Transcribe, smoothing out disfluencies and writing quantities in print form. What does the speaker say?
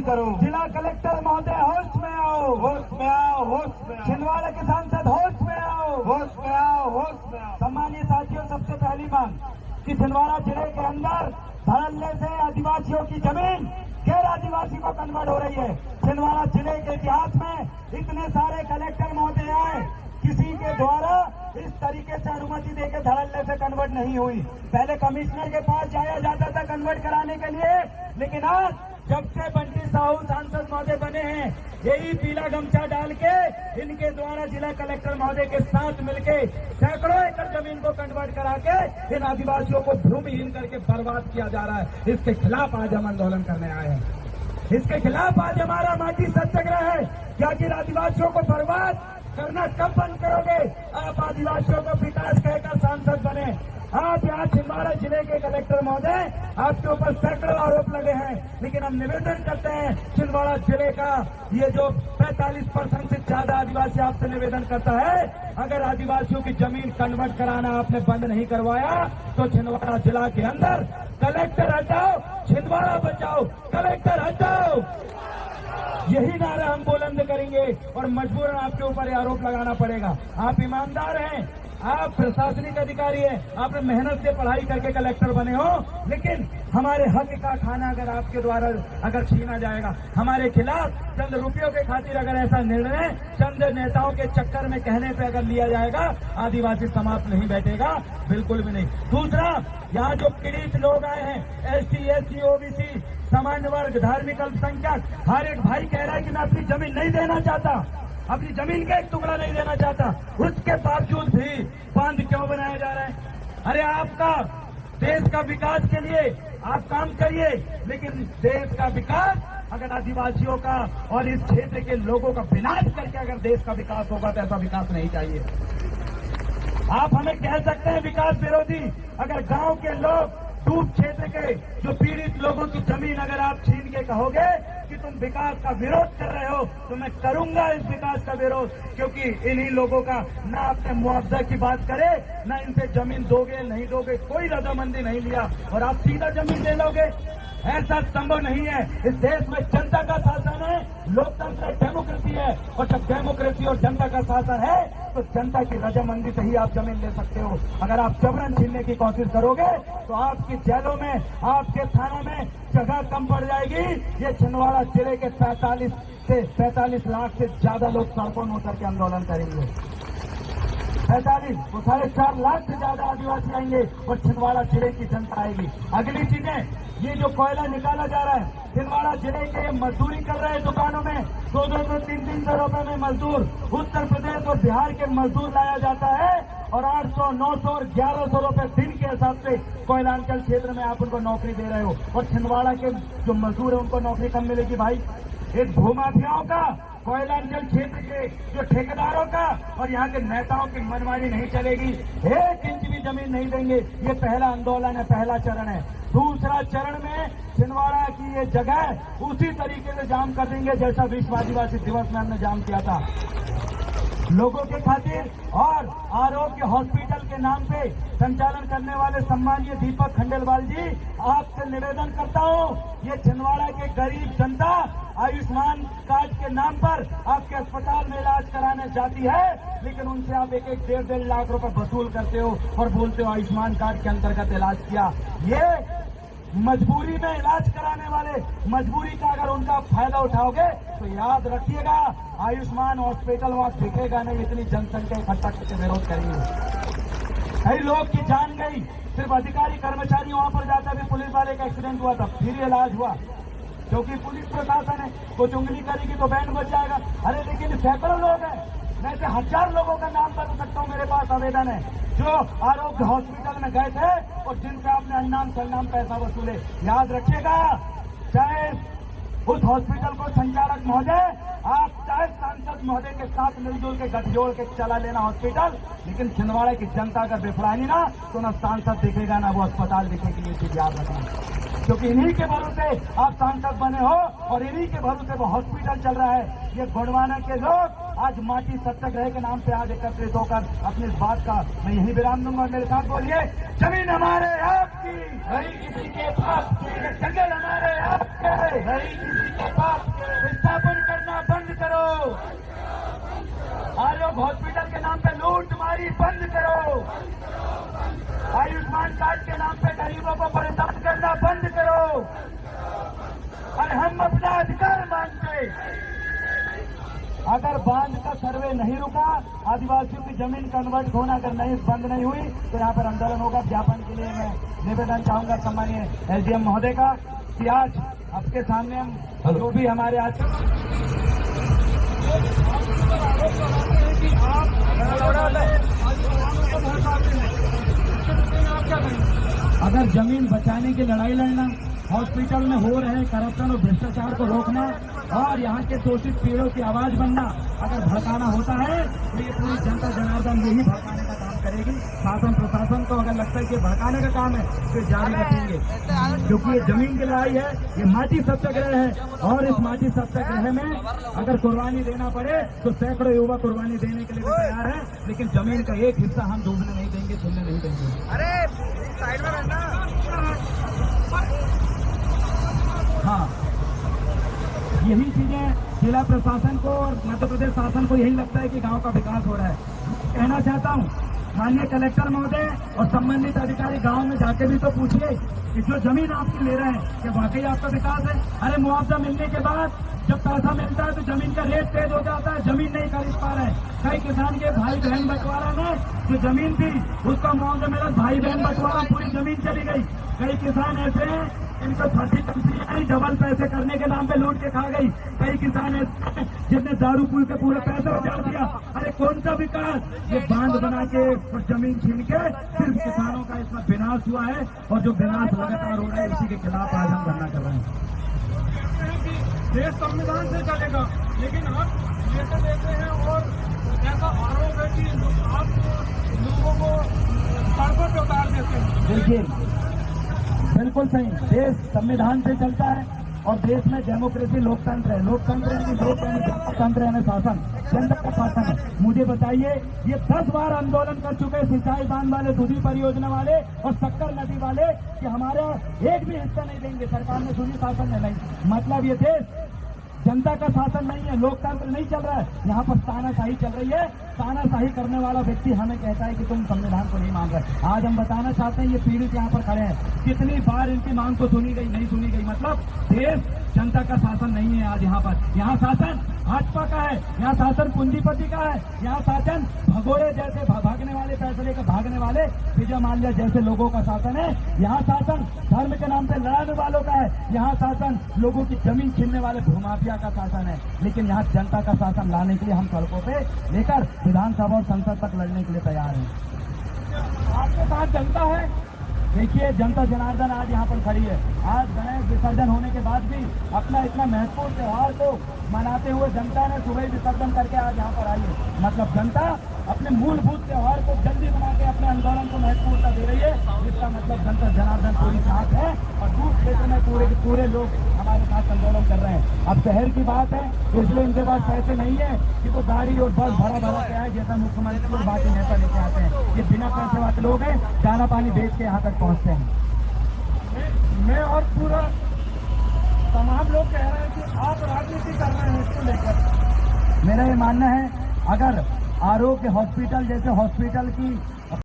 करो। जिला कलेक्टर महोदय होश में आओ, होश में आओ, होश में आओ, छिंदवाड़ा के सांसद होश में आओ, होश में आओ, होश में आओ। सम्मानीय साथियों, सबसे पहली मांग कि छिंदवाड़ा जिले के अंदर धड़ल्ले से आदिवासियों की जमीन गैर आदिवासी को कन्वर्ट हो रही है। छिंदवाड़ा जिले के इतिहास में इतने सारे कलेक्टर महोदय आए, किसी के द्वारा इस तरीके से अनुमति देकर धड़ल्ले से कन्वर्ट नहीं हुई। पहले कमिश्नर के पास जाया जाता था कन्वर्ट कराने के लिए, लेकिन आज जब से बंटी साहू सांसद महोदय बने हैं, यही पीला गमछा डाल के इनके द्वारा जिला कलेक्टर महोदय के साथ मिलके सैकड़ों एकड़ जमीन को कन्वर्ट करा के इन आदिवासियों को भूमिहीन करके बर्बाद किया जा रहा है। इसके खिलाफ आज हम आंदोलन करने आए हैं। इसके खिलाफ आज हमारा माटी सत्याग्रह है कि आखिर आदिवासियों को बर्बाद करना कब बंद करोगे? आप आदिवासियों को विकास कहकर सांसद बने। आप यहाँ छिंदवाड़ा जिले के कलेक्टर महोदय, आपके ऊपर सैकड़ों आरोप लगे हैं, लेकिन हम निवेदन करते हैं छिंदवाड़ा जिले का ये जो 45% से ज्यादा आदिवासी आपसे निवेदन करता है, अगर आदिवासियों की जमीन कन्वर्ट कराना आपने बंद नहीं करवाया तो छिंदवाड़ा जिला के अंदर कलेक्टर हटाओ, छिंदवाड़ा बचाओ, कलेक्टर हटाओ, यही नारा हम बुलंद करेंगे और मजबूरन आपके ऊपर ये आरोप लगाना पड़ेगा। आप ईमानदार हैं, आप प्रशासनिक अधिकारी हैं, आपने मेहनत से पढ़ाई करके कलेक्टर बने हो, लेकिन हमारे हक का खाना अगर आपके द्वारा अगर छीना जाएगा, हमारे खिलाफ चंद रुपयों के खातिर अगर ऐसा निर्णय चंद नेताओं के चक्कर में कहने पे अगर लिया जाएगा, आदिवासी समाप्त नहीं बैठेगा, बिल्कुल भी नहीं। दूसरा, यहाँ जो पीड़ित लोग आए हैं, ST SC OBC सामान्य वर्ग, धार्मिक अल्पसंख्यक, हर एक भाई कह रहा है कि मैं अपनी जमीन नहीं देना चाहता, अपनी जमीन का एक टुकड़ा नहीं देना चाहता, उसके बावजूद भी बांध क्यों बनाया जा रहा है? अरे आपका देश का विकास के लिए आप काम करिए, लेकिन देश का विकास अगर आदिवासियों का और इस क्षेत्र के लोगों का विनाश करके अगर देश का विकास होगा तो ऐसा विकास नहीं चाहिए। आप हमें कह सकते हैं विकास विरोधी, अगर गांव के लोग डूब क्षेत्र के जो पीड़ित लोगों की जमीन अगर आप छीन के कहोगे कि तुम विकास का विरोध कर रहे हो, तो मैं करूंगा इस विकास का विरोध, क्योंकि इन्हीं लोगों का ना आपने मुआवजा की बात करे, ना इनसे जमीन दोगे नहीं दोगे, कोई रजामंदी नहीं लिया और आप सीधा जमीन ले लोगे, ऐसा संभव नहीं है। इस देश में जनता का शासन है, लोकतंत्र डेमोक्रेसी है, और जब डेमोक्रेसी और जनता का शासन है तो जनता की रजामंदी से ही आप जमीन ले सकते हो। अगर आप जबरन छीनने की कोशिश करोगे तो आपकी जेलों में, आपके थाना में जगह कम पड़ जाएगी। ये छिंदवाड़ा जिले के 45 लाख से ज्यादा लोग सड़कों में उतर के आंदोलन करेंगे। 45 तो 4.5 लाख से ज्यादा आदिवासी आएंगे और छिंदवाड़ा जिले की जनता आएगी। अगली चीजें, ये जो कोयला निकाला जा रहा है, छिंदवाड़ा जिले के मजदूरी कर रहे हैं दुकानों में 200 300 रुपए में मजदूर, उत्तर प्रदेश और बिहार के मजदूर लाया जाता है और 800 900 और 1100 रुपए दिन के हिसाब से कोयलांचल क्षेत्र में आप उनको नौकरी दे रहे हो, और छिंदवाड़ा के जो मजदूर है उनको नौकरी कम मिलेगी। भाई, एक भूमाफियाओं का, कोयलांचल क्षेत्र के जो ठेकेदारों का और यहाँ के नेताओं की मनमानी नहीं चलेगी। 1 इंच भी जमीन नहीं देंगे। ये पहला आंदोलन है, पहला चरण है। दूसरा चरण में छिंदवाड़ा की ये जगह उसी तरीके से जाम कर देंगे जैसा विश्व आदिवासी दिवस में हमने जाम किया था लोगों के खातिर। और आरोग्य हॉस्पिटल के नाम पे संचालन करने वाले सम्मानीय दीपक खंडेलवाल जी, आपसे निवेदन करता हूँ, ये छिंदवाड़ा के गरीब जनता आयुष्मान कार्ड के नाम पर आपके अस्पताल में इलाज कराने जाती है, लेकिन उनसे आप 1-1 लाख रुपए वसूल करते हो और बोलते हो आयुष्मान कार्ड के अंतर्गत इलाज किया। ये मजबूरी में इलाज कराने वाले, मजबूरी का अगर उनका फायदा उठाओगे तो याद रखिएगा, आयुष्मान हॉस्पिटल वहां दिखेगा नहीं, इतनी जनसंख्या इकट्ठा करके विरोध करेंगे। कई लोग की जान गई, सिर्फ अधिकारी कर्मचारी वहां पर जाता भी, पुलिस वाले का एक्सीडेंट हुआ था, फिर इलाज हुआ, क्योंकि पुलिस प्रशासन है, कुछ उंगली करेगी तो बैंड बच जाएगा। अरे लेकिन सैकड़ों लोग हैं, मैं से 1000 लोगों का नाम बता सकता हूं, मेरे पास आवेदन है, जो आरोग्य हॉस्पिटल में गए थे और जिनसे आपने अन्नाम सन्नाम पैसा वसूले। याद रखिएगा, चाहे उस हॉस्पिटल को संचालक महोदय, आप चाहे सांसद महोदय के साथ मिलजुल के गठजोड़ के चला लेना हॉस्पिटल, लेकिन छिंदवाड़ा की जनता अगर विफलानी ना तो ना सांसद दिखेगा ना वो अस्पताल दिखेगी। ये चीज याद रखना, क्योंकि इन्हीं के भरोसे आप सांसद बने हो और इन्हीं के भरोसे वो हॉस्पिटल चल रहा है। ये गोंडवाना के लोग आज माटी सत्याग्रह के नाम पे आज एकत्रित होकर अपनी इस बात का मैं यही विराम दूंगा। मेरे साथ बोलिए, जमीन हमारे आपकी, नहीं किसी के पास, जंगल हमारे आपके। के नहीं किसी के बाप के विस्थापन करना बंद करो। आरोग्य हॉस्पिटल के नाम पे लूट मारी बंद करो। आयुष्मान कार्ड के नाम पे गरीबों को परेशान करना बंद करो। और हम अपना अधिकार मांगते। अगर बांध का सर्वे नहीं रुका, आदिवासियों की जमीन कन्वर्ट होना अगर नहीं बंद नहीं हुई तो यहाँ पर आंदोलन होगा। ज्ञापन के लिए मैं निवेदन चाहूंगा सम्मानीय एसडीएम महोदय का कि आज आपके सामने हम जो भी हमारे आज अगर जमीन बचाने की लड़ाई लड़ना, हॉस्पिटल में हो रहे करप्शन और भ्रष्टाचार को रोकना और यहाँ के शोषित पीड़ों की आवाज बनना अगर भड़काना होता है तो ये पूरी जनता जनार्दन यही भड़काने का काम करेगी। शासन प्रशासन को अगर लगता है कि भड़काने का काम है तो जारी रखेंगे, क्योंकि ये जमीन की लड़ाई है, ये माटी सत्याग्रह है और इस माटी सत्याग्रह में अगर कुर्बानी देना पड़े तो सैकड़ों युवा कुर्बानी देने के लिए भी तैयार है, लेकिन जमीन का एक हिस्सा हम डूबने नहीं देंगे, छूने नहीं देंगे। अरे साइड में रहना। हाँ, यही चीजें जिला प्रशासन को और मध्य प्रदेश शासन को यही लगता है कि गांव का विकास हो रहा है। कहना चाहता हूं माननीय कलेक्टर महोदय और संबंधित अधिकारी गांव में जाके भी तो पूछिए कि जो जमीन आपकी ले रहे हैं क्या वाकई आपका विकास है। अरे मुआवजा मिलने के बाद जब पैसा मिलता है तो जमीन का रेट तेज हो जाता है, जमीन नहीं खरीद पा रहे हैं। कई किसान के भाई बहन बंटवारा में जो जमीन थी उसका मुआवजा मिला, भाई बहन बंटवारा पूरी जमीन चली गई। कई किसान ऐसे हैं इनको 30 कंपनियां डबल पैसे करने के नाम पे लूट के खा गई। कई किसान ऐसे जिसने दारू पी के पूरे पैसे उजाड़ दिया। अरे कौन सा विकास, ये बांध बना के और जमीन छीन के सिर्फ किसानों का इसमें विनाश हुआ है और जो विनाश लगातार हो रहा है इसी के खिलाफ आज हम धरना कर रहे हैं। देश संविधान से चलेगा, लेकिन आप लेटर देते हैं और ऐसा आरोप है कि आप लोगों को सड़कों पर उतार देते हैं। देखिए बिल्कुल सही, देश संविधान से चलता है और देश में डेमोक्रेसी लोकतंत्र है। लोकतंत्र यानी लोकतंत्र यानी शासन, जनता का शासन है। मुझे बताइए, ये 10 बार आंदोलन कर चुके सिंचाई बांध वाले, दूधी परियोजना वाले और शक्कर नदी वाले कि हमारा एक भी हिस्सा नहीं देंगे। सरकार ने सुनी, शासन ने नहीं। मतलब ये देश जनता का शासन नहीं है, लोकतंत्र नहीं चल रहा है, यहाँ पर तानाशाही चल रही है। तानाशाही करने वाला व्यक्ति हमें कहता है कि तुम संविधान को नहीं मान रहे। आज हम बताना चाहते हैं, ये पीड़ित यहाँ पर खड़े हैं, कितनी बार इनकी मांग को सुनी गई, नहीं सुनी गई। मतलब देश जनता का शासन नहीं है आज यहाँ पर। यहाँ शासन भाजपा का है, यहाँ शासन पूंजीपति का है, यहाँ शासन भगोड़े जैसे भागने वाले, पैसे लेकर भागने वाले विजय माल्या जैसे लोगों का शासन है। यहाँ शासन धर्म के नाम पे लड़ाने वालों का है, यहाँ शासन लोगों की जमीन छीनने वाले भूमाफिया का शासन है। लेकिन यहाँ जनता का शासन लाने के लिए हम सड़कों पे लेकर विधानसभा और संसद तक लड़ने के लिए तैयार हैं। आपके साथ जनता है। देखिए जनता जनार्दन आज यहाँ पर खड़ी है। आज गणेश विसर्जन होने के बाद भी अपना इतना महत्वपूर्ण त्योहार को मनाते हुए जनता ने सुबह विसर्जन करके आज यहाँ पर आई है। मतलब जनता अपने मूलभूत त्योहार को जल्दी बना के अपने आंदोलन को महत्वपूर्णता दे रही है। इसका मतलब जनता जनार्दन पूरी साथ है और दूर क्षेत्र में पूरे लोग हमारे साथ आंदोलन कर रहे हैं। अब शहर की बात है, इसलिए इनके पास पैसे नहीं है कि तो गाड़ी और बस भरा के आए जैसा मुख्यमंत्री और बाकी नेता लेके आते हैं। ये बिना पैसे वाले लोग हैं, दाना पानी बेच के यहाँ तक पहुँचते हैं। मैं और पूरा तमाम लोग कह रहे हैं कि आप राजनीति कर रहे हैं इसको लेकर। मेरा ये मानना है, अगर आरोग्य हॉस्पिटल जैसे हॉस्पिटल की